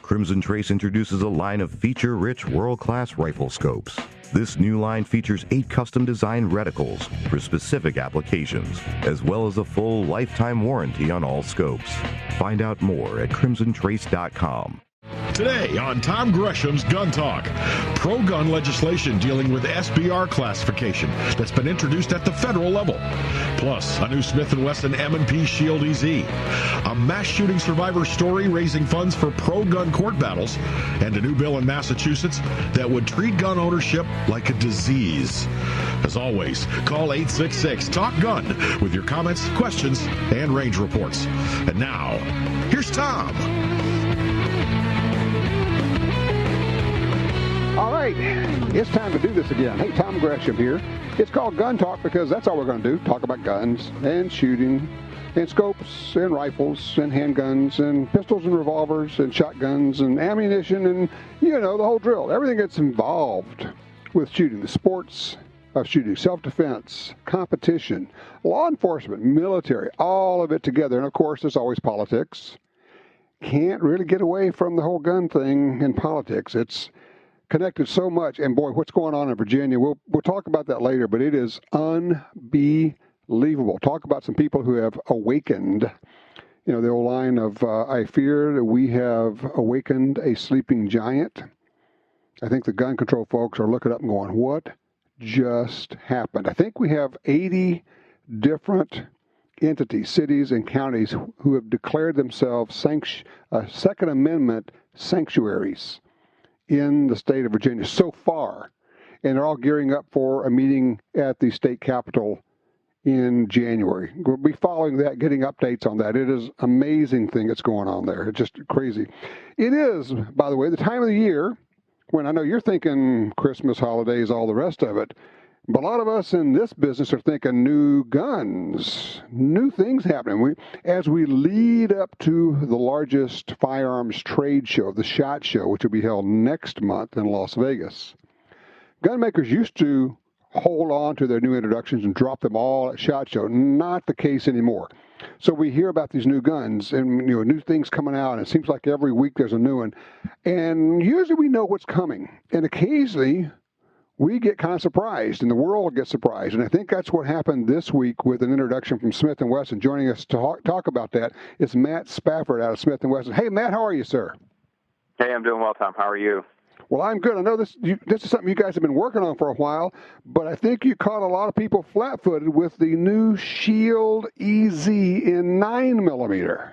Crimson Trace introduces a line of feature-rich world-class rifle scopes. This new line features 8 custom-designed reticles for specific applications, as well as a full lifetime warranty on all scopes. Find out more at crimsontrace.com. Today on Tom Gresham's Gun Talk, pro-gun legislation dealing with SBR classification that's been introduced at the federal level. Plus, a new Smith & Wesson M&P Shield EZ. A mass shooting survivor story raising funds for pro-gun court battles. And a new bill in Massachusetts that would treat gun ownership like a disease. As always, call 866-TALK-GUN with your comments, questions, and range reports. And now, here's Tom. All right, it's time to do this again. Hey, Tom Gresham here. It's called Gun Talk because that's all we're going to do, talk about guns and shooting and scopes and rifles and handguns and pistols and revolvers and shotguns and ammunition and, you know, the whole drill. Everything that's involved with shooting, the sports of shooting, self-defense, competition, law enforcement, military, all of it together. And, of course, there's always politics. Can't really get away from the whole gun thing in politics. It's connected so much, and boy, what's going on in Virginia, we'll talk about that later, but it is unbelievable. Talk about some people who have awakened, you know, the old line of, I fear that we have awakened a sleeping giant. I think the gun control folks are looking up and going, what just happened? I think we have 80 different entities, cities and counties who have declared themselves Second Amendment sanctuaries in the state of Virginia so far, and they're all gearing up for a meeting at the state capitol in January. We'll be following that, getting updates on that. It is an amazing thing that's going on there. It's just crazy. It is, by the way, the time of the year when I know you're thinking Christmas, holidays, all the rest of it, but a lot of us in this business are thinking new guns, new things happening. As we lead up to the largest firearms trade show, the SHOT Show, which will be held next month in Las Vegas, gun makers used to hold on to their new introductions and drop them all at SHOT Show. Not the case anymore. So we hear about these new guns and, you know, new things coming out, and it seems like every week there's a new one. And usually we know what's coming. And occasionally we get kind of surprised, and the world gets surprised. And I think that's what happened this week with an introduction from Smith & Wesson. Joining us to talk about that is Matt Spafford out of Smith & Wesson. Hey, Matt, how are you, sir? Hey, I'm doing well, Tom. How are you? Well, I'm good. I know this is something you guys have been working on for a while, but I think you caught a lot of people flat-footed with the new Shield EZ in 9mm.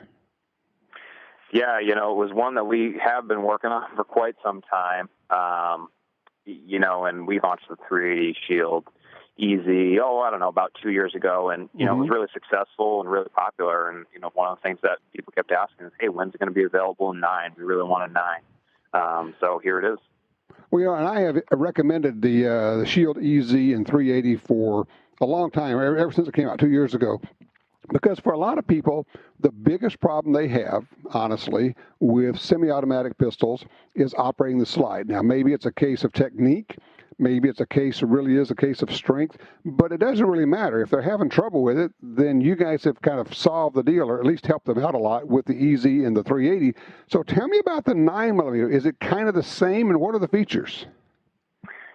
Yeah, you know, it was one that we have been working on for quite some time. You know, and we launched the 380 Shield EZ, about 2 years ago. And, you know, it was really successful and really popular. And, you know, one of the things that people kept asking is, hey, when's it going to be available in 9? We really want a 9. So here it is. Well, you know, and I have recommended the Shield EZ and 380 for a long time, ever since it came out 2 years ago. Because for a lot of people, the biggest problem they have, honestly, with semi-automatic pistols is operating the slide. Now, maybe it's a case of technique. Maybe it's really is a case of strength. But it doesn't really matter. If they're having trouble with it, then you guys have kind of solved the deal, or at least helped them out a lot with the EZ and the 380. So tell me about the 9mm. Is it kind of the same, and what are the features?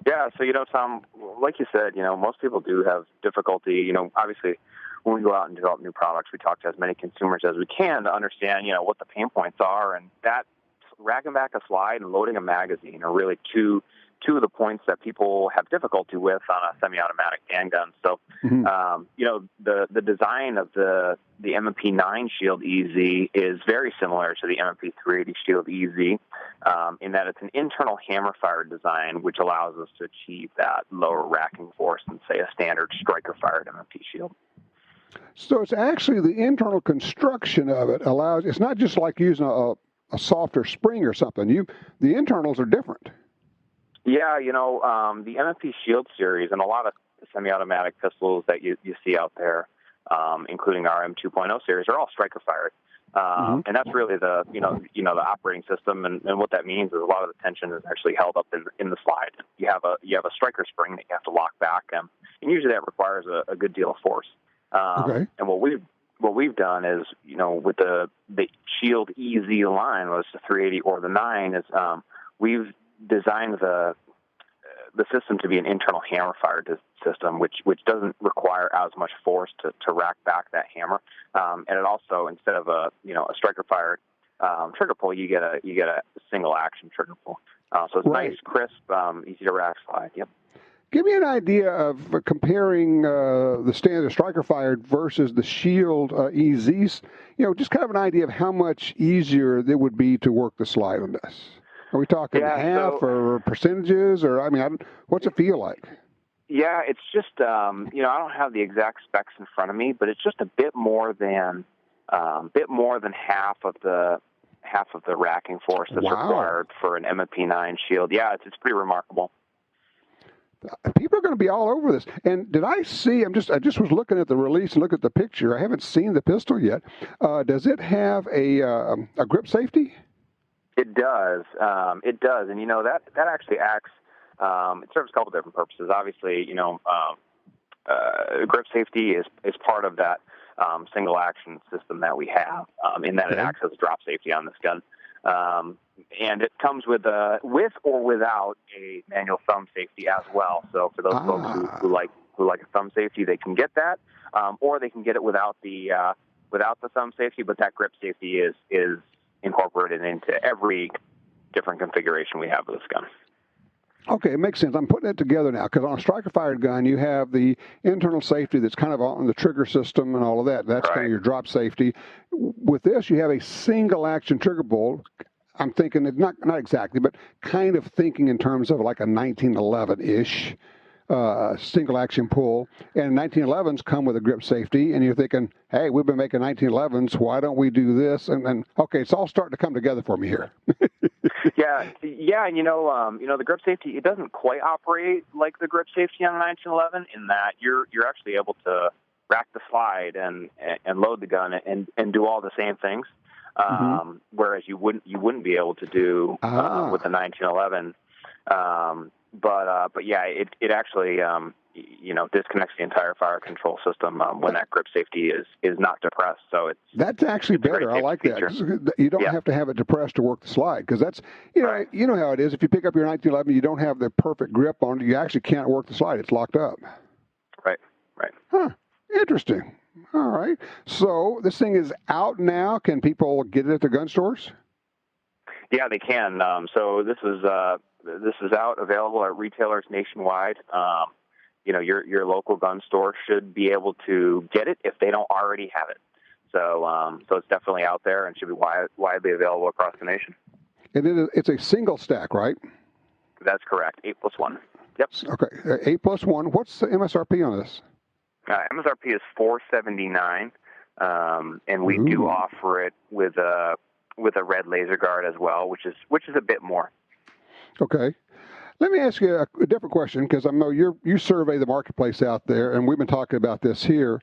Yeah, so, you know, Tom, like you said, you know, most people do have difficulty, you know, obviously, when we go out and develop new products, we talk to as many consumers as we can to understand, you know, what the pain points are. And that racking back a slide and loading a magazine are really two of the points that people have difficulty with on a semi-automatic handgun. So, you know, the design of the M&P 9 Shield EZ is very similar to the M&P 380 Shield EZ in that it's an internal hammer-fired design, which allows us to achieve that lower racking force than, say, a standard striker-fired M&P Shield. So it's actually the internal construction of it allows, it's not just like using a softer spring or something. The internals are different. Yeah, you know, the M&P Shield series and a lot of semi-automatic pistols that you see out there, including our M2.0 series, are all striker-fired. And that's really the operating system. And what that means is a lot of the tension is actually held up in the slide. You have a striker spring that you have to lock back, and usually that requires a good deal of force. And what what we've done is, with the Shield EZ line, was the 380 or the 9, is we've designed the system to be an internal hammer fire system, which doesn't require as much force to rack back that hammer. And it also, instead of a striker fired trigger pull, you get a single action trigger pull. So it's nice, crisp, easy to rack slide. Yep. Give me an idea of comparing the standard striker fired versus the Shield EZs. Just kind of an idea of how much easier it would be to work the slide on this. Are we talking half or percentages, or what's it feel like? Yeah, it's just I don't have the exact specs in front of me, but it's just a bit more than half of the racking force that's required for an M&P 9 Shield. Yeah, it's pretty remarkable. People are going to be all over this. And did I see? I just was looking at the release and look at the picture. I haven't seen the pistol yet. Does it have a grip safety? It does. It does, and that actually acts. It serves a couple different purposes. Obviously, grip safety is part of that single action system that we have. In that it acts as drop safety on this gun. And it comes with or without a manual thumb safety as well. So for those folks who like a thumb safety, they can get that, or they can get it without the thumb safety. But that grip safety is incorporated into every different configuration we have with this gun. Okay, it makes sense. I'm putting it together now, because on a striker-fired gun, you have the internal safety that's kind of on the trigger system and all of that. That's kind of your drop safety. With this, you have a single-action trigger pull. I'm thinking, not exactly, but kind of thinking in terms of like a 1911-ish single-action pull. And 1911s come with a grip safety, and you're thinking, hey, we've been making 1911s. Why don't we do this? And okay, it's all starting to come together for me here. Yeah, and the grip safety, it doesn't quite operate like the grip safety on a 1911 in that you're actually able to rack the slide and load the gun and do all the same things, whereas you wouldn't be able to do with the 1911. But yeah, it actually disconnects the entire fire control system when that grip safety is not depressed. So that's actually better. I like that. You don't have to have it depressed to work the slide, because that's you know how it is. If you pick up your 1911, you don't have the perfect grip on it. You actually can't work the slide. It's locked up. Right. Huh. Interesting. All right. So this thing is out now. Can people get it at the gun stores? Yeah, they can. So this is out, available at retailers nationwide. Your local gun store should be able to get it if they don't already have it. So it's definitely out there and should be widely available across the nation. And it's a single stack, right? That's correct. 8+1. Yep. Okay. 8+1. What's the MSRP on this? MSRP is $479, and we do offer it with a red laser guard as well, which is a bit more. Okay. Let me ask you a different question, because I know you survey the marketplace out there, and we've been talking about this here.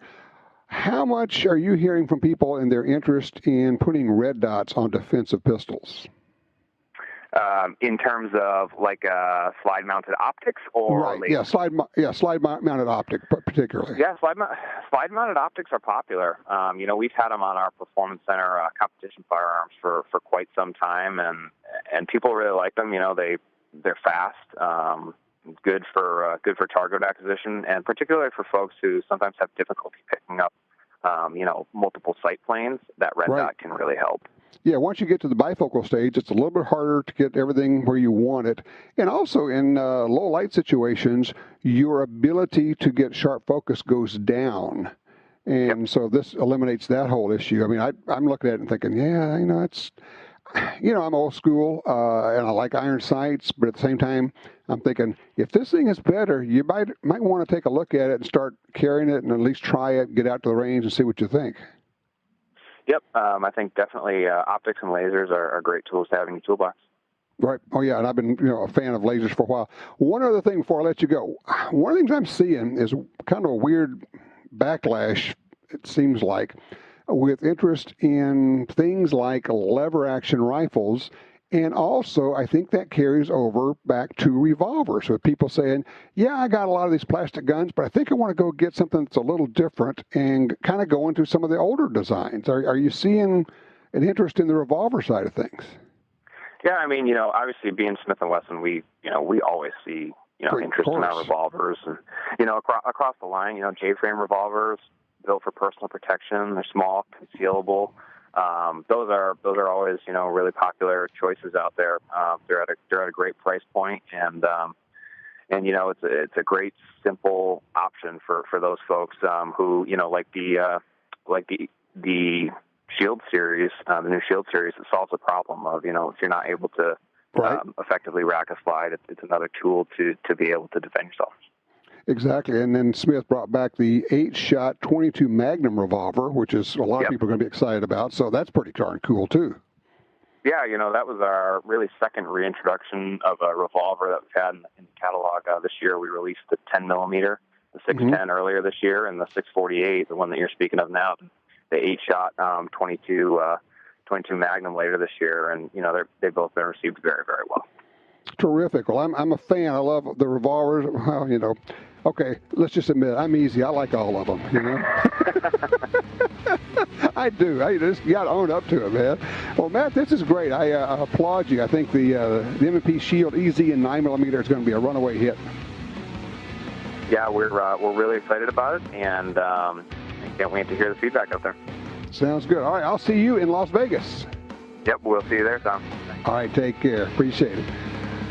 How much are you hearing from people in their interest in putting red dots on defensive pistols? In terms of like slide-mounted optics, or right? Slide-mounted optic particularly. Yeah, slide-mounted optics are popular. We've had them on our Performance Center competition firearms for quite some time, and people really like them. They're fast, good for target acquisition, and particularly for folks who sometimes have difficulty picking up, multiple sight planes. That red dot can really help. Yeah, once you get to the bifocal stage, it's a little bit harder to get everything where you want it. And also in low light situations, your ability to get sharp focus goes down. And so this eliminates that whole issue. I mean, I'm looking at it and thinking, I'm old school and I like iron sights, but at the same time, I'm thinking, if this thing is better, you might want to take a look at it and start carrying it and at least try it, get out to the range and see what you think. Yep, I think definitely optics and lasers are great tools to have in your toolbox. Right. Oh, yeah, and I've been a fan of lasers for a while. One other thing before I let you go. One of the things I'm seeing is kind of a weird backlash, it seems like, with interest in things like lever-action rifles And also, I think that carries over back to revolvers. So people saying, yeah, I got a lot of these plastic guns, but I think I want to go get something that's a little different and kind of go into some of the older designs. Are you seeing an interest in the revolver side of things? Yeah, I mean, obviously being Smith & Wesson, we always see, interest in our revolvers. And, across the line, J-frame revolvers built for personal protection. They're small, concealable. Those are always, really popular choices out there. They're at a great price point, and it's a great, simple option for those folks who, like the Shield series, the new Shield series, it solves the problem of, if you're not able to effectively rack a slide, it's another tool to be able to defend yourself. Exactly. And then Smith brought back the 8-shot 22 Magnum revolver, which is a lot of people are going to be excited about. So that's pretty darn cool, too. Yeah, that was our really second reintroduction of a revolver that we've had in the catalog. This year we released the 10 millimeter, the 610 earlier this year, and the 648, the one that you're speaking of now, the 8-shot 22 Magnum later this year. And, they've both been received very, very well. Terrific. Well, I'm a fan. I love the revolvers. Well, okay, let's just admit I'm easy. I like all of them, I do. You got to own up to it, man. Well, Matt, this is great. I applaud you. I think the M&P Shield EZ in 9mm is going to be a runaway hit. Yeah, we're really excited about it, and I can't wait to hear the feedback out there. Sounds good. All right, I'll see you in Las Vegas. Yep, we'll see you there, Tom. All right, take care. Appreciate it.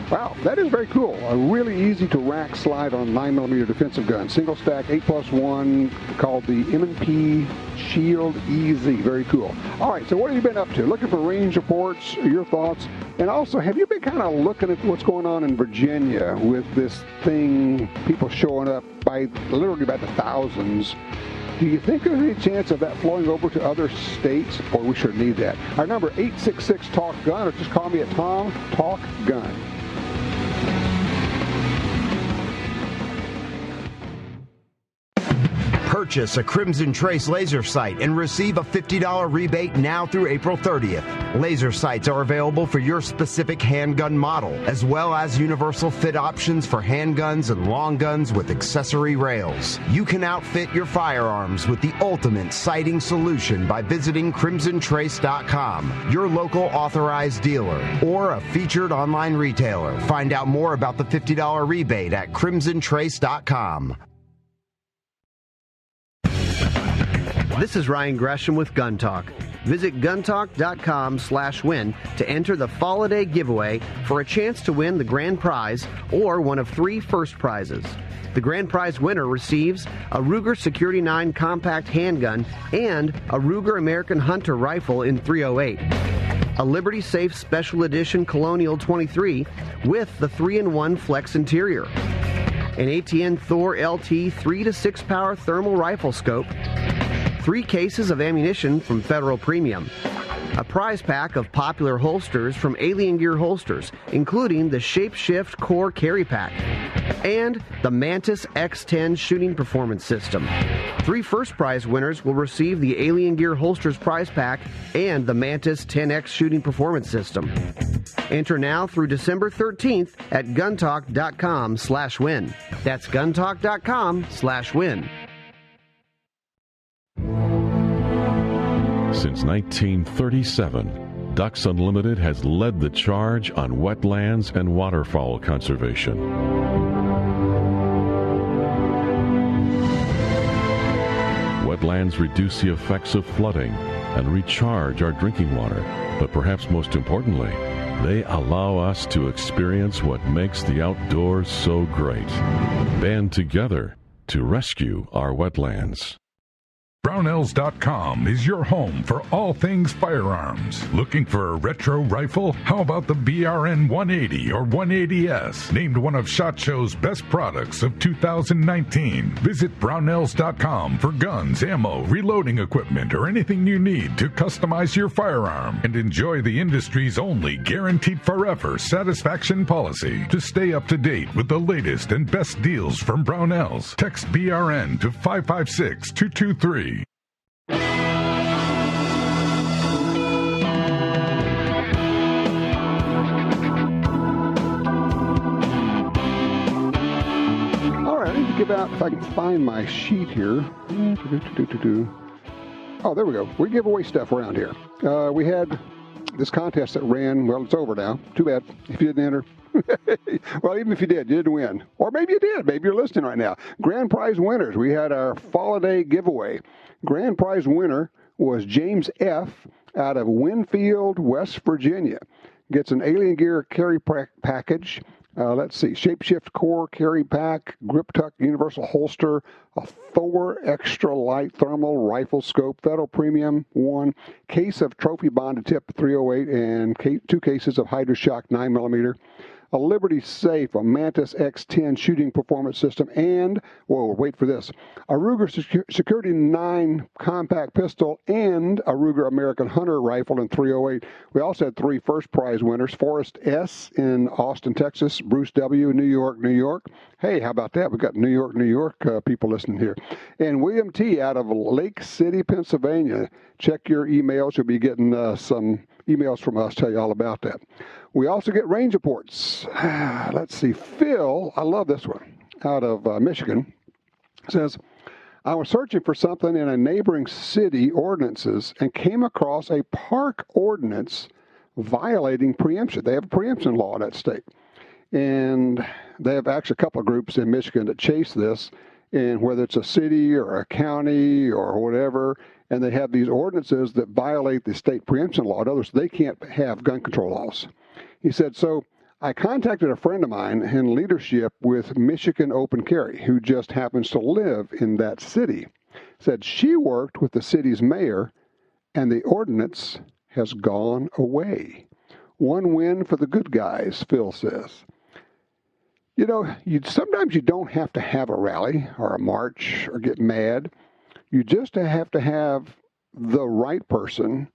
Wow, that is very cool. A really easy to rack slide on 9mm defensive gun. Single stack, 8+1, called the M&P Shield EZ. Very cool. All right, so what have you been up to? Looking for range reports, your thoughts, and also have you been kind of looking at what's going on in Virginia with this thing, people showing up literally by the thousands? Do you think there's any chance of that flowing over to other states, or we should need that? Our number, 866-TALK-GUN, or just call me at Tom Talk Gun. Purchase a Crimson Trace laser sight and receive a $50 rebate now through April 30th. Laser sights are available for your specific handgun model, as well as universal fit options for handguns and long guns with accessory rails. You can outfit your firearms with the ultimate sighting solution by visiting crimsontrace.com, your local authorized dealer, or a featured online retailer. Find out more about the $50 rebate at crimsontrace.com. This is Ryan Gresham with Gun Talk. Visit guntalk.com/win to enter the Fall-A-Day giveaway for a chance to win the grand prize or one of 3 first prizes. The grand prize winner receives a Ruger Security 9 compact handgun and a Ruger American Hunter rifle in .308. A Liberty Safe Special Edition Colonial 23 with the 3-in-1 Flex interior. An ATN Thor LT 3-to-6 power thermal rifle scope. 3 cases of ammunition from Federal Premium, a prize pack of popular holsters from Alien Gear Holsters, including the Shapeshift Core Carry Pack, and the Mantis X10 Shooting Performance System. 3 first prize winners will receive the Alien Gear Holsters prize pack and the Mantis 10X Shooting Performance System. Enter now through December 13th at guntalk.com/win. That's guntalk.com/win. Since 1937, Ducks Unlimited has led the charge on wetlands and waterfowl conservation. Wetlands reduce the effects of flooding and recharge our drinking water, but perhaps most importantly, they allow us to experience what makes the outdoors so great. Band together to rescue our wetlands. Brownells.com is your home for all things firearms. Looking for a retro rifle? How about the BRN 180 or 180S? Named one of SHOT Show's best products of 2019. Visit Brownells.com for guns, ammo, reloading equipment, or anything you need to customize your firearm. And enjoy the industry's only guaranteed forever satisfaction policy. To stay up to date with the latest and best deals from Brownells, text BRN to 556-223. give out, if I can find my sheet here. Oh, there we go. We give away stuff around here. We had this contest that ran, well, it's over now. Too bad if you didn't enter. Well, even if you didn't win. Or maybe you did. Maybe you're listening right now. Grand prize winners. We had our Fall-A-Day giveaway. Grand prize winner was James F. out of Winfield, West Virginia. Gets an Alien Gear carry package. Let's see, Shapeshift Core carry pack, Grip Tuck Universal Holster, a Thor Extra Light Thermal Rifle Scope, Federal Premium 1, case of Trophy Bonded Tip 308, and 2 cases of HydroShock 9mm, a Liberty Safe, a Mantis X10 shooting performance system, and, whoa, wait for this, a Ruger Security 9 compact pistol, and a Ruger American Hunter rifle in 308. We also had 3 first prize winners, Forrest S. in Austin, Texas, Bruce W. in New York, New York. Hey, how about that? We've got New York, New York people listening here. And William T. out of Lake City, Pennsylvania. Check your emails. You'll be getting some emails from us, tell you all about that. We also get range reports. Let's see. Phil, I love this one, out of Michigan, says, I was searching for something in a neighboring city ordinances and came across a park ordinance violating preemption. They have a preemption law in that state. And they have actually a couple of groups in Michigan that chase this, and whether it's a city or a county or whatever, and they have these ordinances that violate the state preemption law. In other words, they can't have gun control laws. He said, so I contacted a friend of mine in leadership with Michigan Open Carry, who just happens to live in that city. Said she worked with the city's mayor, and the ordinance has gone away. One win for the good guys, Phil says. You know, sometimes you don't have to have a rally or a march or get mad. You just have to have the right person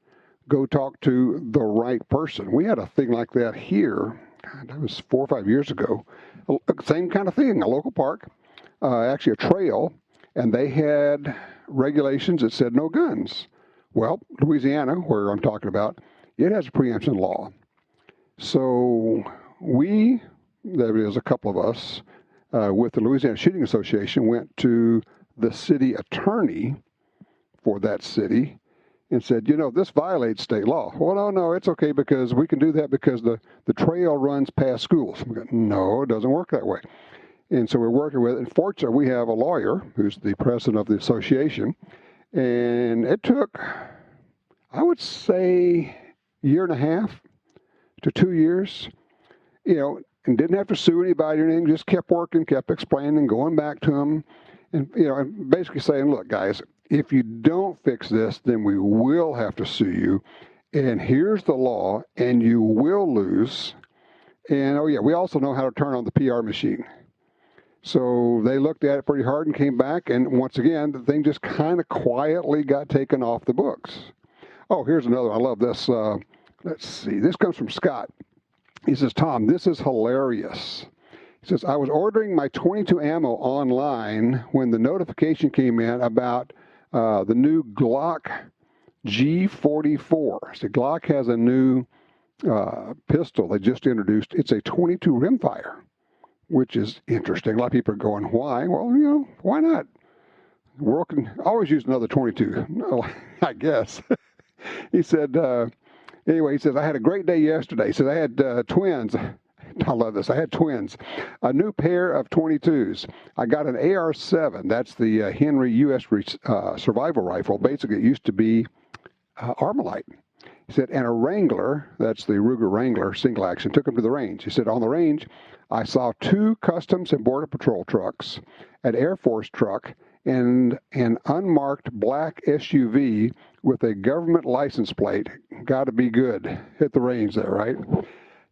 go talk to the right person. We had a thing like that here. God, that was 4 or 5 years ago. Same kind of thing, a local park, actually a trail, and they had regulations that said no guns. Well, Louisiana, where I'm talking about, it has a preemption law. So there is a couple of us with the Louisiana Shooting Association, went to the city attorney for that city and said, you know, this violates state law. Well, no, it's okay because we can do that because the trail runs past schools. We go, no, it doesn't work that way. And so we're working with it. And fortunately, we have a lawyer who's the president of the association. And it took, I would say, 1.5 to 2 years, you know, and didn't have to sue anybody or anything, just kept working, kept explaining, going back to them, and, you know, and basically saying, look, guys, if you don't fix this, then we will have to sue you, and here's the law, and you will lose. And, oh, yeah, we also know how to turn on the PR machine. So they looked at it pretty hard and came back, and once again, the thing just kind of quietly got taken off the books. Oh, here's another one. I love this. Let's see. This comes from Scott. He says, Tom, this is hilarious. He says, I was ordering my .22 ammo online when the notification came in about the new Glock G44. So Glock has a new pistol they just introduced. It's a .22 rimfire, which is interesting. A lot of people are going, why? Well, you know, why not? The world can always use another .22. No, I guess. He said, anyway, he says, I had a great day yesterday. He said, I had twins. I love this. I had twins. A new pair of .22s. I got an AR-7. That's the Henry U.S. survival rifle. Basically, it used to be Armalite. He said, and a Wrangler. That's the Ruger Wrangler single action. Took him to the range. He said, on the range, I saw 2 Customs and Border Patrol trucks, an Air Force truck, and an unmarked black SUV with a government license plate. Got to be good. Hit the range there, right?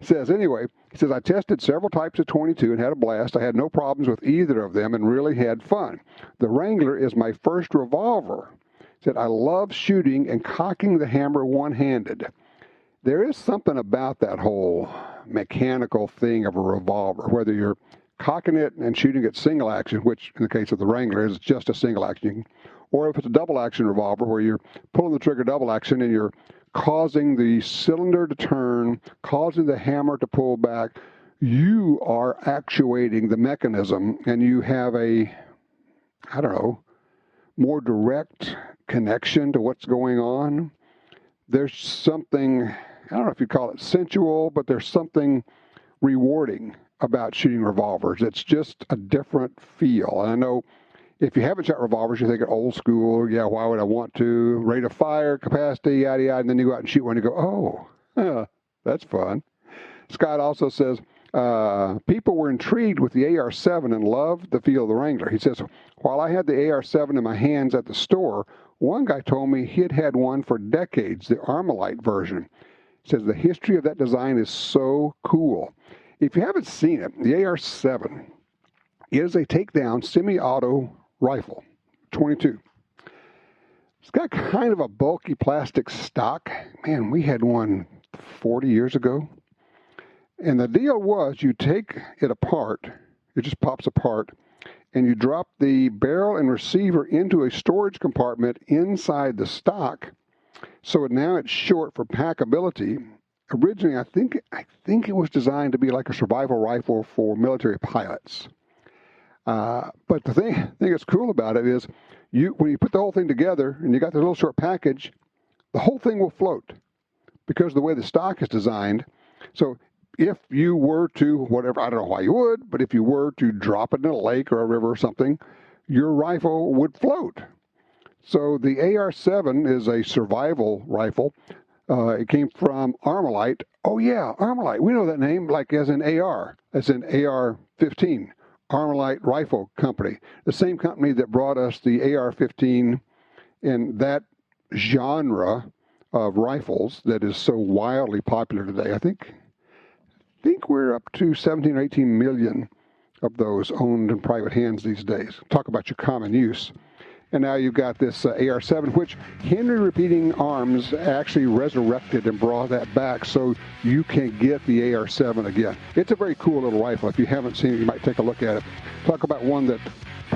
He says, anyway, he says, I tested several types of .22 and had a blast. I had no problems with either of them and really had fun. The Wrangler is my first revolver. He said, I love shooting and cocking the hammer one-handed. There is something about that whole mechanical thing of a revolver, whether you're cocking it and shooting it single action, which in the case of the Wrangler is just a single action, or if it's a double action revolver where you're pulling the trigger double action and you're causing the cylinder to turn, causing the hammer to pull back, you are actuating the mechanism, and you have a I don't know, more direct connection to what's going on. There's something, I don't know if you call it sensual, but there's something rewarding about shooting revolvers. It's just a different feel. And I know if you haven't shot revolvers, you think of old school, yeah, why would I want to? Rate of fire, capacity, yada, yada, and then you go out and shoot one and you go, oh, that's fun. Scott also says, people were intrigued with the AR-7 and loved the feel of the Wrangler. He says, while I had the AR-7 in my hands at the store, one guy told me he had had one for decades, the Armalite version. He says, the history of that design is so cool. If you haven't seen it, the AR-7 is a takedown semi-auto rifle, 22. It's got kind of a bulky plastic stock. Man, we had one 40 years ago. And the deal was you take it apart, it just pops apart, and you drop the barrel and receiver into a storage compartment inside the stock. So now it's short for packability. Originally, I think it was designed to be like a survival rifle for military pilots. But the thing that's cool about it is when you put the whole thing together and you got the little short package, the whole thing will float because of the way the stock is designed. So if you were to, whatever, I don't know why you would, but if you were to drop it in a lake or a river or something, your rifle would float. So the AR-7 is a survival rifle. It came from Armalite. Oh, yeah, Armalite. We know that name, like as in AR, as in AR-15, Armalite Rifle Company. The same company that brought us the AR-15 in that genre of rifles that is so wildly popular today. I think we're up to 17 or 18 million of those owned in private hands these days. Talk about your common use. And now you've got this AR-7, which Henry Repeating Arms actually resurrected and brought that back so you can get the AR-7 again. It's a very cool little rifle. If you haven't seen it, you might take a look at it. Talk about one that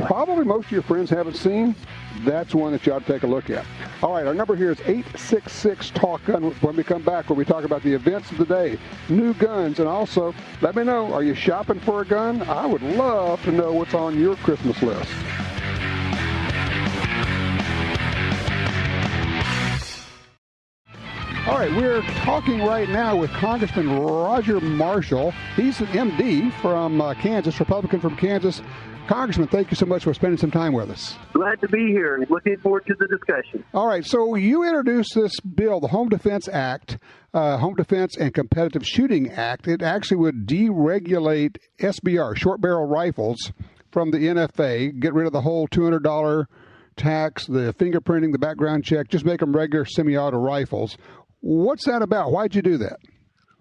probably most of your friends haven't seen. That's one that you ought to take a look at. All right, our number here is 866-TALK-GUN. When we come back, we'll be talking about the events of the day, new guns, and also let me know, are you shopping for a gun? I would love to know what's on your Christmas list. All right, we're talking right now with Congressman Roger Marshall. He's an MD from Kansas, Republican from Kansas. Congressman, thank you so much for spending some time with us. Glad to be here. Looking forward to the discussion. All right, so you introduced this bill, the Home Defense Act, Home Defense and Competitive Shooting Act. It actually would deregulate SBR, short barrel rifles, from the NFA, get rid of the whole $200 tax, the fingerprinting, the background check, just make them regular semi-auto rifles. What's that about? Why'd you do that?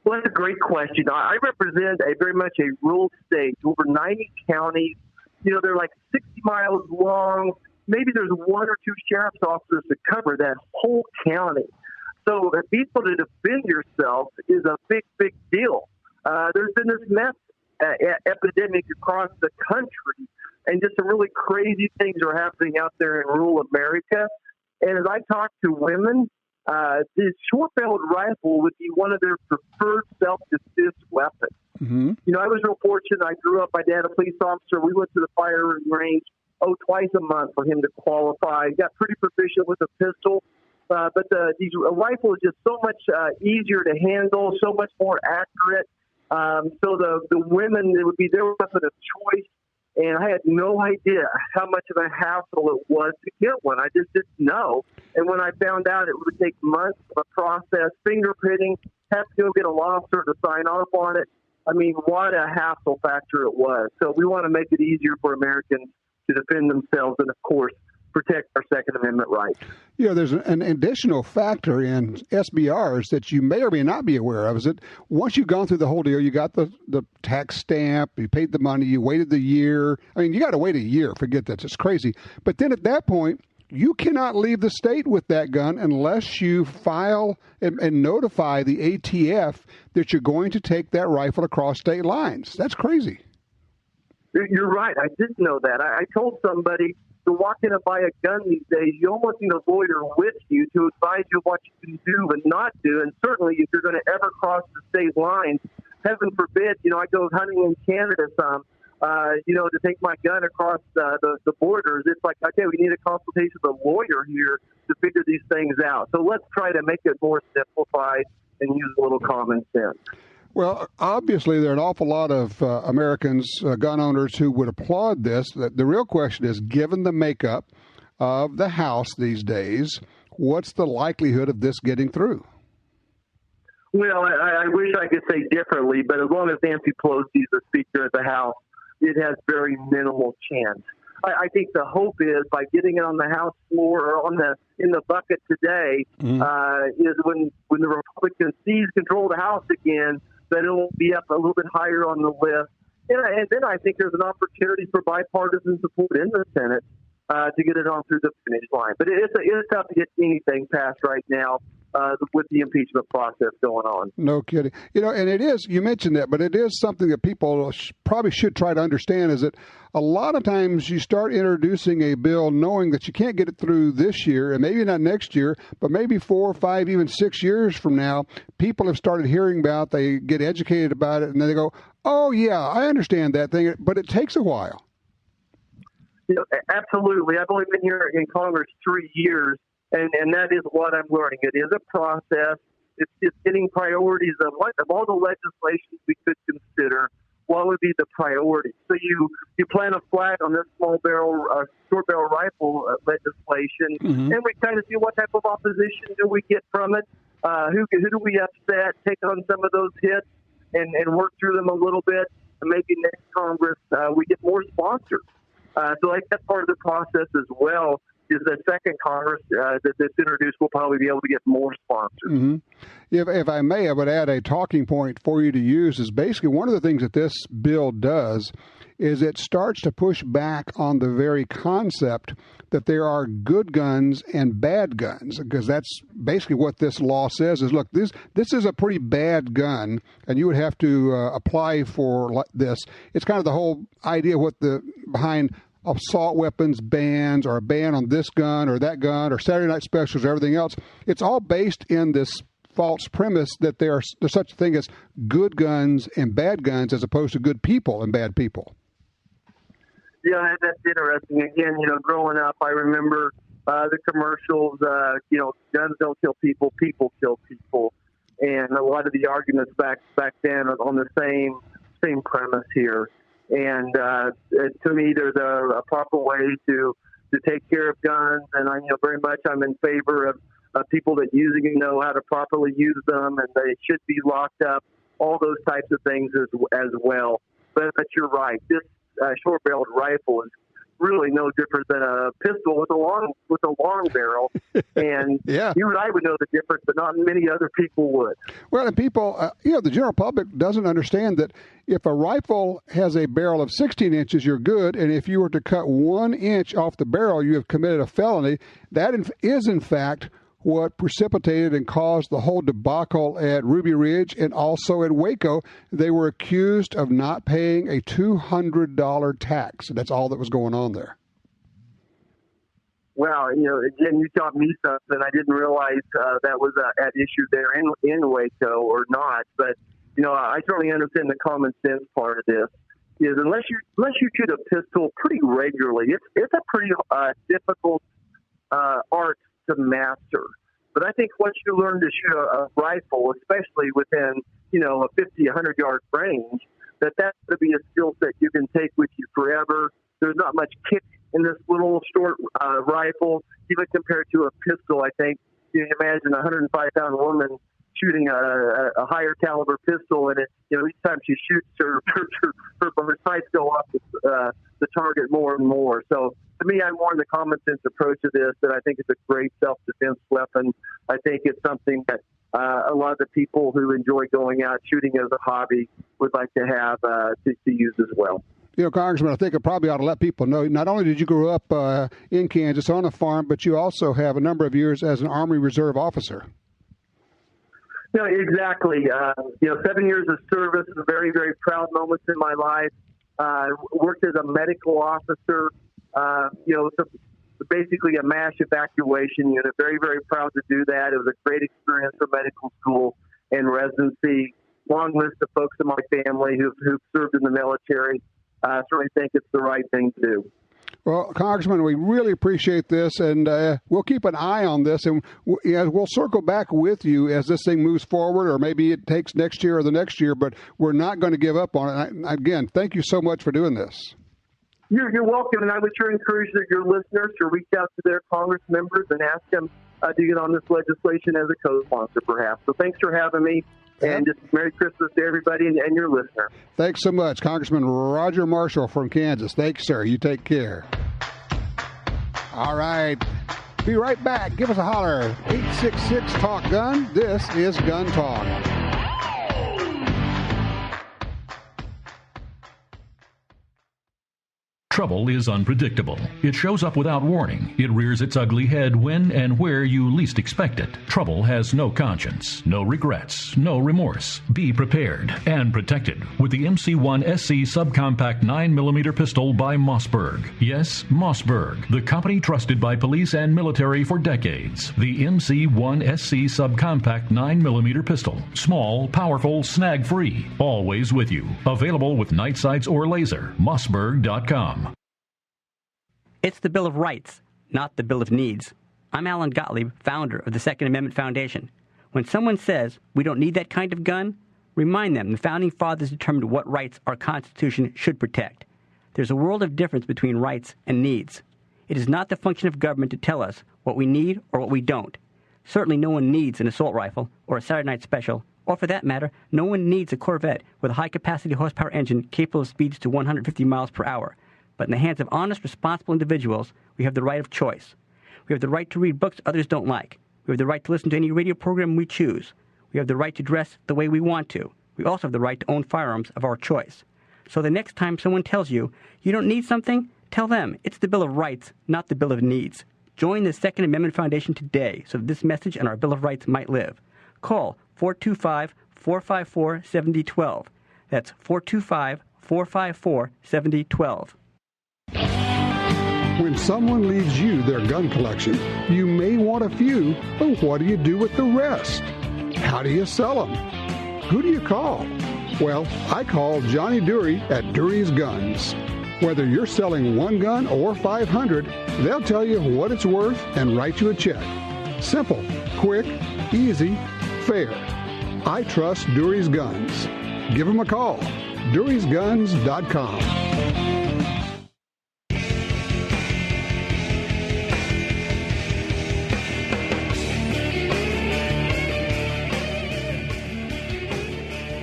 Well, that's a great question. I represent very much a rural state, over 90 counties. You know, they're like 60 miles long. Maybe there's one or two sheriff's officers to cover that whole county. So being able to defend yourself is a big, big deal. There's been this meth epidemic across the country, and just some really crazy things are happening out there in rural America. And as I talk to women, this short-barreled rifle would be one of their preferred self-defense weapons. Mm-hmm. You know, I was real fortunate. I grew up, my dad, a police officer. We went to the firing range, twice a month for him to qualify. He got pretty proficient with a pistol. But these rifles are just so much easier to handle, so much more accurate. So the women, it would be their weapon of choice. And I had no idea how much of a hassle it was to get one. I just didn't know. And when I found out it would take months of a process, fingerprinting, have to go get a law officer to sign off on it. I mean, what a hassle factor it was. So we want to make it easier for Americans to defend themselves and, of course, protect our Second Amendment rights. You know, there's an additional factor in SBRs that you may or may not be aware of, is that once you've gone through the whole deal, you got the tax stamp, you paid the money, you waited the year. I mean, you got to wait a year. Forget that. It's crazy. But then at that point, you cannot leave the state with that gun unless you file and notify the ATF that you're going to take that rifle across state lines. That's crazy. You're right. I didn't know that. I told somebody to walk in and buy a gun these days, you almost need a lawyer with you to advise you what you can do and not do. And certainly if you're going to ever cross the state lines, heaven forbid, you know, I go hunting in Canada some. to take my gun across the borders. It's like, okay, we need a consultation with a lawyer here to figure these things out. So let's try to make it more simplified and use a little common sense. Well, obviously, there are an awful lot of Americans, gun owners, who would applaud this. The real question is, given the makeup of the House these days, what's the likelihood of this getting through? Well, I wish I could say differently, but as long as Nancy Pelosi is the Speaker of the House, it has very minimal chance. I think the hope is by getting it on the House floor or in the bucket today is when the Republicans seize control of the House again, that it will be up a little bit higher on the list. And then I think there's an opportunity for bipartisan support in the Senate to get it on through the finish line. But it's tough to get anything passed right now with the impeachment process going on. No kidding. And it is, you mentioned that, but it is something that people probably should try to understand, is that a lot of times you start introducing a bill knowing that you can't get it through this year, and maybe not next year, but maybe 4 or 5, even 6 years from now, people have started hearing about, they get educated about it, and then they go, oh, yeah, I understand that thing, but it takes a while. Absolutely. I've only been here in Congress 3 years, and that is what I'm learning. It is a process. It's getting priorities of all the legislation we could consider. What would be the priority? So you plant a flag on this short barrel rifle legislation, and we kind of see what type of opposition do we get from it. Who do we upset? Take on some of those hits and work through them a little bit. And maybe next Congress we get more sponsors. So like that's part of the process as well. Is the second Congress that's introduced will probably be able to get more sponsors. If I may, I would add a talking point for you to use is basically one of the things that this bill does is it starts to push back on the very concept that there are good guns and bad guns, because that's basically what this law says is, look, this is a pretty bad gun, and you would have to apply for this. It's kind of the whole idea behind assault weapons bans, or a ban on this gun or that gun, or Saturday night specials or everything else. It's all based in this false premise that there's such a thing as good guns and bad guns as opposed to good people and bad people. Yeah, that's interesting. Again, growing up, I remember the commercials, guns don't kill people, people kill people. And a lot of the arguments back then on the same premise here. And to me, there's a proper way to take care of guns, and I'm in favor of people that using them know how to properly use them, and they should be locked up. All those types of things as well. But you're right. This short-barreled rifle is really no different than a pistol with a long barrel. And yeah. You and I would know the difference, but not many other people would. Well, and people, the general public doesn't understand that if a rifle has a barrel of 16 inches, you're good. And if you were to cut 1 inch off the barrel, you have committed a felony. That is, in fact, what precipitated and caused the whole debacle at Ruby Ridge and also at Waco. They were accused of not paying a $200 tax. That's all that was going on there. Well, again, you taught me something. I didn't realize that was at issue there in Waco or not. But, I certainly understand the common sense part of this. Is unless you shoot a pistol pretty regularly, it's a pretty difficult art to master. But I think once you learn to shoot a rifle, especially within, a 50, 100-yard range, that's going to be a skill set you can take with you forever. There's not much kick in this little short rifle, even compared to a pistol. I think you can imagine a 105-pound woman shooting a higher caliber pistol, and each time she shoots, her sights go off the target more and more. So to me, I'm more in the common sense approach of this, that I think it's a great self-defense weapon. I think it's something that a lot of the people who enjoy going out shooting as a hobby would like to have to use as well. Congressman, I think I probably ought to let people know, not only did you grow up in Kansas on a farm, but you also have a number of years as an Army Reserve officer. No, exactly. 7 years of service is a very, very proud moments in my life. Worked as a medical officer, basically a MASH evacuation unit. Very, very proud to do that. It was a great experience for medical school and residency. Long list of folks in my family who've served in the military. I certainly think it's the right thing to do. Well, Congressman, we really appreciate this, and we'll keep an eye on this, and we'll circle back with you as this thing moves forward, or maybe it takes next year or the next year, but we're not going to give up on it. Again, thank you so much for doing this. You're welcome, and I would sure encourage your listeners to reach out to their Congress members and ask them to get on this legislation as a co-sponsor, perhaps. So thanks for having me, and just Merry Christmas to everybody and your listener. Thanks so much, Congressman Roger Marshall from Kansas. Thanks, sir. You take care. All right. Be right back. Give us a holler. 866-TALK-GUN. This is Gun Talk. Trouble is unpredictable. It shows up without warning. It rears its ugly head when and where you least expect it. Trouble has no conscience, no regrets, no remorse. Be prepared and protected with the MC1 SC Subcompact 9mm pistol by Mossberg. Yes, Mossberg, the company trusted by police and military for decades. The MC1 SC Subcompact 9mm pistol. Small, powerful, snag-free. Always with you. Available with night sights or laser. Mossberg.com. It's the Bill of Rights, not the Bill of Needs. I'm Alan Gottlieb, founder of the Second Amendment Foundation. When someone says we don't need that kind of gun, remind them the Founding Fathers determined what rights our Constitution should protect. There's a world of difference between rights and needs. It is not the function of government to tell us what we need or what we don't. Certainly no one needs an assault rifle or a Saturday night special, or for that matter, no one needs a Corvette with a high-capacity horsepower engine capable of speeds to 150 miles per hour. But in the hands of honest, responsible individuals, we have the right of choice. We have the right to read books others don't like. We have the right to listen to any radio program we choose. We have the right to dress the way we want to. We also have the right to own firearms of our choice. So the next time someone tells you, you don't need something, tell them it's the Bill of Rights, not the Bill of Needs. Join the Second Amendment Foundation today so that this message and our Bill of Rights might live. Call 425-454-7012. That's 425-454-7012. When someone leaves you their gun collection, you may want a few, but what do you do with the rest? How do you sell them? Who do you call? Well, I call Johnny Dury at Dury's Guns. Whether you're selling one gun or 500, they'll tell you what it's worth and write you a check. Simple, quick, easy, fair. I trust Dury's Guns. Give them a call. DurysGuns.com.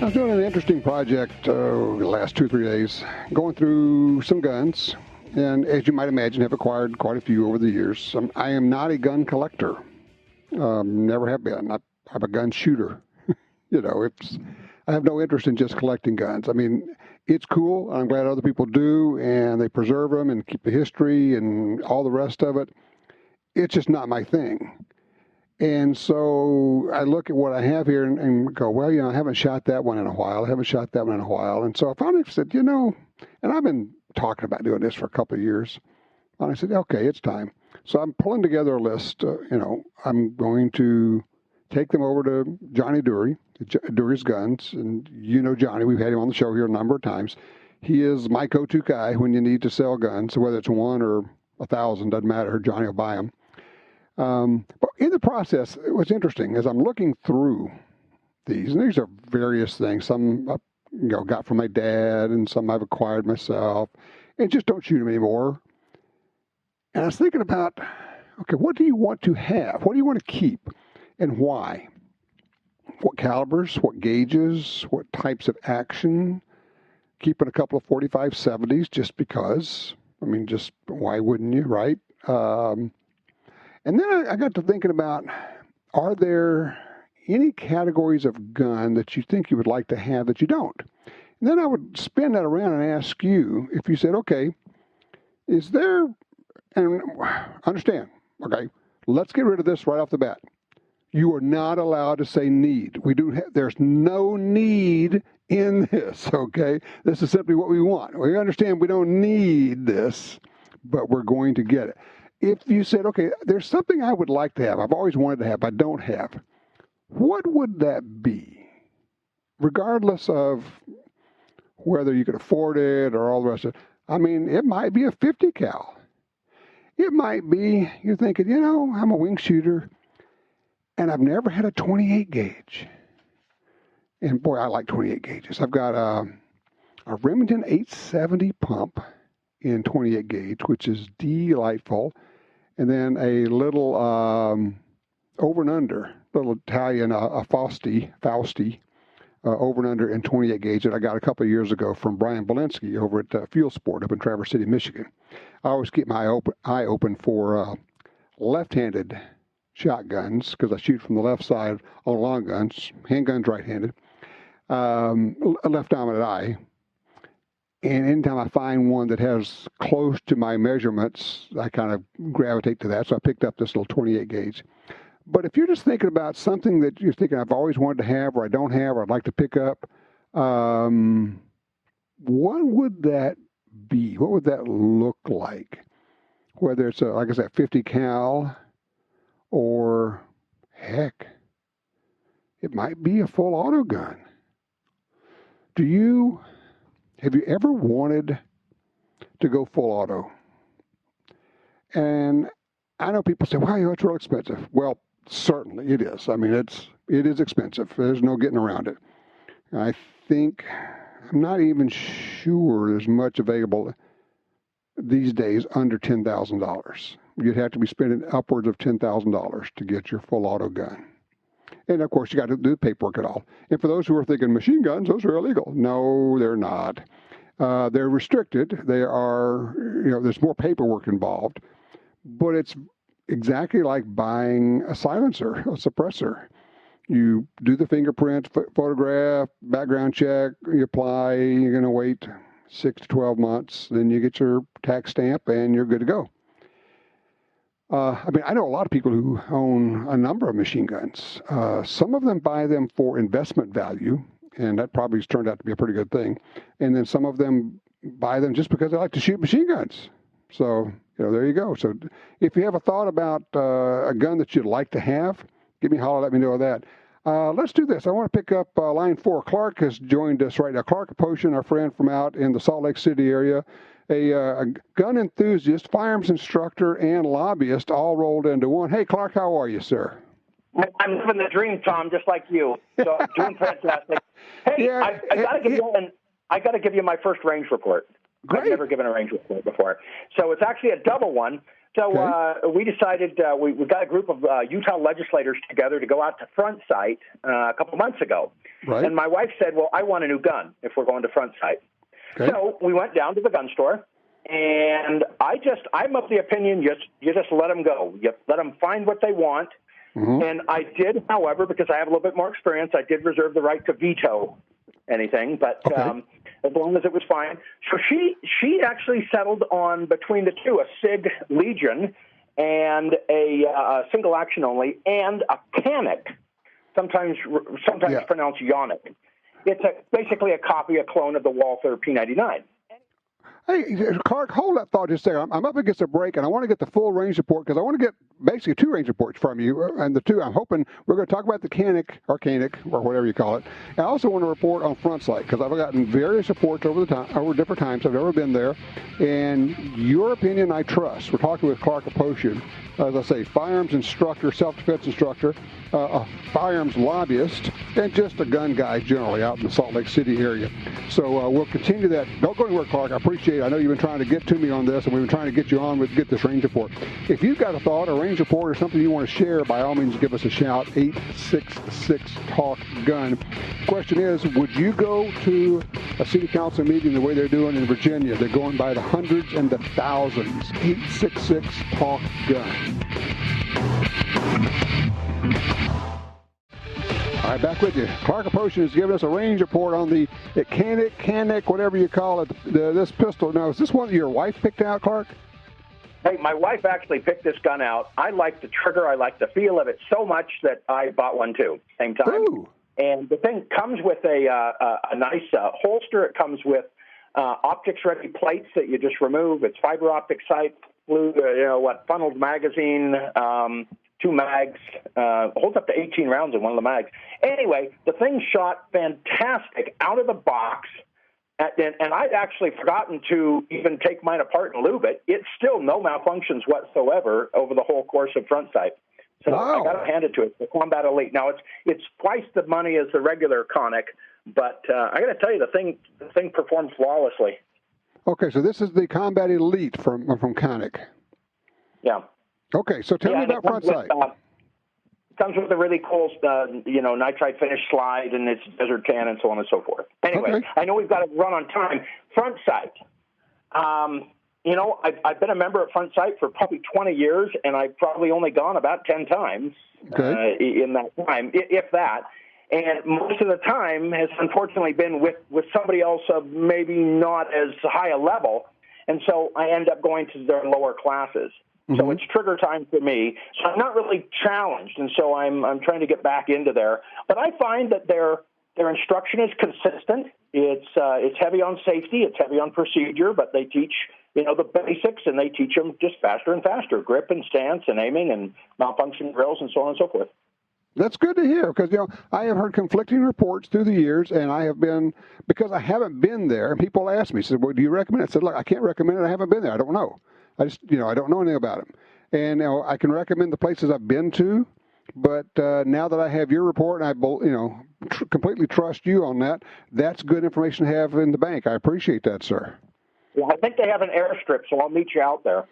I was doing an interesting project the last 2 or 3 days, going through some guns, and as you might imagine, have acquired quite a few over the years. I am not a gun collector. Never have been. I'm a gun shooter. I have no interest in just collecting guns. I mean, it's cool. I'm glad other people do, and they preserve them and keep the history and all the rest of it. It's just not my thing. And so I look at what I have here and go, well, I haven't shot that one in a while. And so I finally said, and I've been talking about doing this for a couple of years. And I said, okay, it's time. So I'm pulling together a list. I'm going to take them over to Johnny Dury, Dury's Guns. And Johnny, we've had him on the show here a number of times. He is my go-to guy when you need to sell guns. So whether it's 1 or 1,000, doesn't matter. Johnny will buy them. But in the process, what's interesting is I'm looking through these, and these are various things. Some I got from my dad, and some I've acquired myself, and just don't shoot them anymore. And I was thinking about, okay, what do you want to have? What do you want to keep, and why? What calibers? What gauges? What types of action? Keeping a couple of 45-70s just because. I mean, just why wouldn't you, right? And then I got to thinking about, are there any categories of gun that you think you would like to have that you don't? And then I would spin that around and ask you, if you said, okay, is there, and understand, okay, let's get rid of this right off the bat. You are not allowed to say need. There's no need in this, okay? This is simply what we want. We understand we don't need this, but we're going to get it. If you said, okay, there's something I would like to have, I've always wanted to have, but I don't have, what would that be? Regardless of whether you could afford it or all the rest of it. I mean, it might be a 50 cal. It might be, you're thinking, you know, I'm a wing shooter, and I've never had a 28 gauge. And boy, I like 28 gauges. I've got a Remington 870 pump in 28 gauge, which is delightful. And then a little over and under, little Italian, a Fausti, over and under in 28 gauge that I got a couple of years ago from Brian Belinsky over at Fuel Sport up in Traverse City, Michigan. I always keep my eye open for left-handed shotguns because I shoot from the left side on long guns, handguns right-handed, left dominant eye. And anytime I find one that has close to my measurements, I kind of gravitate to that. So I picked up this little 28 gauge. But if you're just thinking about something that you're thinking I've always wanted to have or I don't have or I'd like to pick up, what would that be? What would that look like? Whether it's, like I said, 50 cal or, heck, it might be a full auto gun. Have you ever wanted to go full auto? And I know people say, wow, you know, it's real expensive. Well, certainly it is. I mean, it is expensive. There's no getting around it. I think, I'm not even sure there's much available these days under $10,000. You'd have to be spending upwards of $10,000 to get your full auto gun. And of course, you got to do the paperwork and all. And for those who are thinking machine guns, those are illegal. No, they're not. They're restricted. They are, you know, there's more paperwork involved. But it's exactly like buying a silencer, a suppressor. You do the fingerprint, photograph, background check, you apply, you're going to wait 6 to 12 months, then you get your tax stamp and you're good to go. I mean, I know a lot of people who own a number of machine guns. Some of them buy them for investment value, and that probably has turned out to be a pretty good thing. And then some of them buy them just because they like to shoot machine guns. So, you know, there you go. So if you have a thought about a gun that you'd like to have, give me a holler, let me know that. Let's do this. I want to pick up line 4. Clark has joined us right now. Clark Potion, our friend from out in the Salt Lake City area, a gun enthusiast, firearms instructor, and lobbyist all rolled into one. Hey, Clark, how are you, sir? I'm living the dream, Tom, just like you. So I'm doing fantastic. Hey, yeah, I got to give you my first range report. Great. I've never given a range report before. So it's actually a double one. So we decided we got a group of Utah legislators together to go out to Front Sight a couple months ago. Right. And my wife said, well, I want a new gun if we're going to Front Sight. Okay. So we went down to the gun store, and I'm of the opinion you just let them go. You let them find what they want. Mm-hmm. And I did, however, because I have a little bit more experience, I did reserve the right to veto anything, but as long as it was fine. So she actually settled on between the two, a SIG Legion and a single action only, and a Canik, sometimes pronounced Yonic. It's basically a copy, a clone of the Walther P99. Hey, Clark, hold that thought just a second. I'm up against a break, and I want to get the full range report because I want to get basically 2 range reports from you. And the 2, I'm hoping we're going to talk about the Canik, or whatever you call it. I also want to report on Front Sight because I've gotten various reports over different times. I've never been there. And your opinion, I trust. We're talking with Clark Aposhian, as I say, firearms instructor, self-defense instructor, a firearms lobbyist, and just a gun guy generally out in the Salt Lake City area. So we'll continue that. Don't go anywhere, Clark. I appreciate it. I know you've been trying to get to me on this, and we've been trying to get you on with get this range report. If you've got a thought, a range report, or something you want to share, by all means, give us a shout. 866-TALK-GUN. Question is, would you go to a city council meeting the way they're doing in Virginia? They're going by the hundreds and the thousands. 866-TALK-GUN. All right, back with you. Clark Aposhian has given us a range report on the Canik, whatever you call it, this pistol. Now, is this one that your wife picked out, Clark? Hey, my wife actually picked this gun out. I like the trigger. I like the feel of it so much that I bought one, too, same time. Ooh. And the thing comes with a nice holster. It comes with optics-ready plates that you just remove. It's fiber optic sight, funneled magazine, 2 mags, holds up to 18 rounds in one of the mags. Anyway, the thing shot fantastic out of the box, and I'd actually forgotten to even take mine apart and lube it. It's still no malfunctions whatsoever over the whole course of front sight. So wow. I got to hand it to it, the Combat Elite. Now it's twice the money as the regular Canik, but I got to tell you, the thing performs flawlessly. Okay, so this is the Combat Elite from Canik. Yeah. Okay, so tell me about front sight. Comes with a really cool, nitride finish slide, and it's desert tan and so on and so forth. Anyway, okay. I know we've got to run on time. Front sight. I've been a member at Front Sight for probably 20 years, and I've probably only gone about 10 times in that time, if that. And most of the time has unfortunately been with somebody else of maybe not as high a level, and so I end up going to their lower classes. So it's trigger time for me. So I'm not really challenged, and so I'm trying to get back into there. But I find that their instruction is consistent. It's heavy on safety. It's heavy on procedure, but they teach the basics, and they teach them just faster and faster: grip and stance and aiming and malfunction drills and so on and so forth. That's good to hear, because I have heard conflicting reports through the years, and because I haven't been there, and people ask me, said, "Well, do you recommend it?" I said, "Look, I can't recommend it. I haven't been there. I don't know. I just, I don't know anything about them. And I can recommend the places I've been to, but now that I have your report, and I, completely trust you on that, that's good information to have in the bank. I appreciate that, sir." Well, I think they have an airstrip, so I'll meet you out there.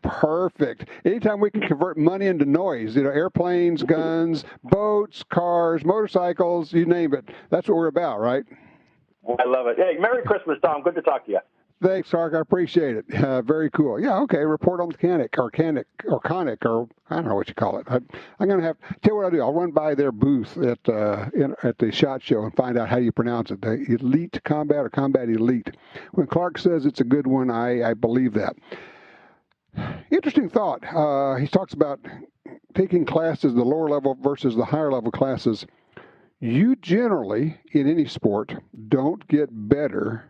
Perfect. Anytime we can convert money into noise, airplanes, guns, boats, cars, motorcycles, you name it. That's what we're about, right? I love it. Hey, Merry Christmas, Tom. Good to talk to you. Thanks, Sark. I appreciate it. Very cool. Yeah, okay. Report on the Canik, or I don't know what you call it. I'm going to tell you what I'll do. I'll run by their booth at the SHOT Show and find out how you pronounce it. The Elite Combat or Combat Elite. When Clark says it's a good one, I believe that. Interesting thought. He talks about taking classes, the lower level versus the higher level classes. You generally, in any sport, don't get better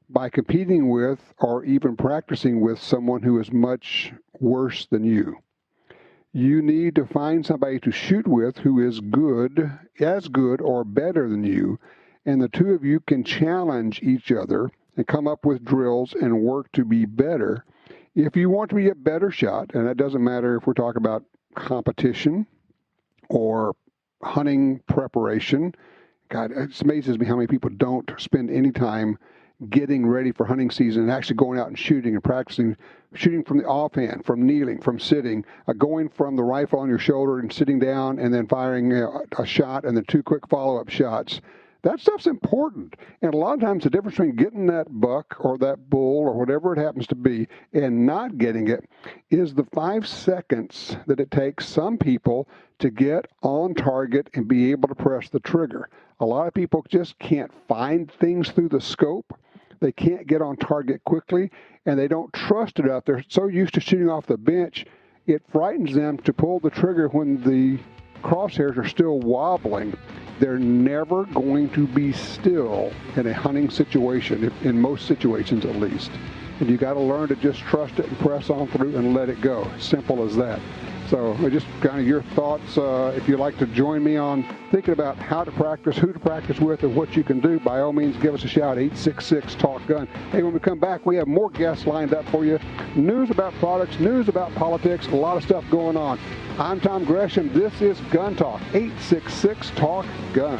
by competing with or even practicing with someone who is much worse than you. You need to find somebody to shoot with who is as good or better than you, and the two of you can challenge each other and come up with drills and work to be better. If you want to be a better shot, and that doesn't matter if we're talking about competition or hunting preparation. God, it amazes me how many people don't spend any time getting ready for hunting season and actually going out and shooting and practicing, shooting from the offhand, from kneeling, from sitting, going from the rifle on your shoulder and sitting down and then firing a shot and then two quick follow-up shots. That stuff's important. And a lot of times the difference between getting that buck or that bull or whatever it happens to be and not getting it is the 5 seconds that it takes some people to get on target and be able to press the trigger. A lot of people just can't find things through the scope. They can't get on target quickly, and they don't trust it out. They're so used to shooting off the bench, it frightens them to pull the trigger when the crosshairs are still wobbling. They're never going to be still in a hunting situation, in most situations at least. And you got to learn to just trust it and press on through and let it go. Simple as that. So just kind of your thoughts, if you'd like to join me on thinking about how to practice, who to practice with, and what you can do, by all means, give us a shout, 866-TALK-GUN. Hey, when we come back, we have more guests lined up for you. News about products, news about politics, a lot of stuff going on. I'm Tom Gresham. This is Gun Talk, 866-TALK-GUN.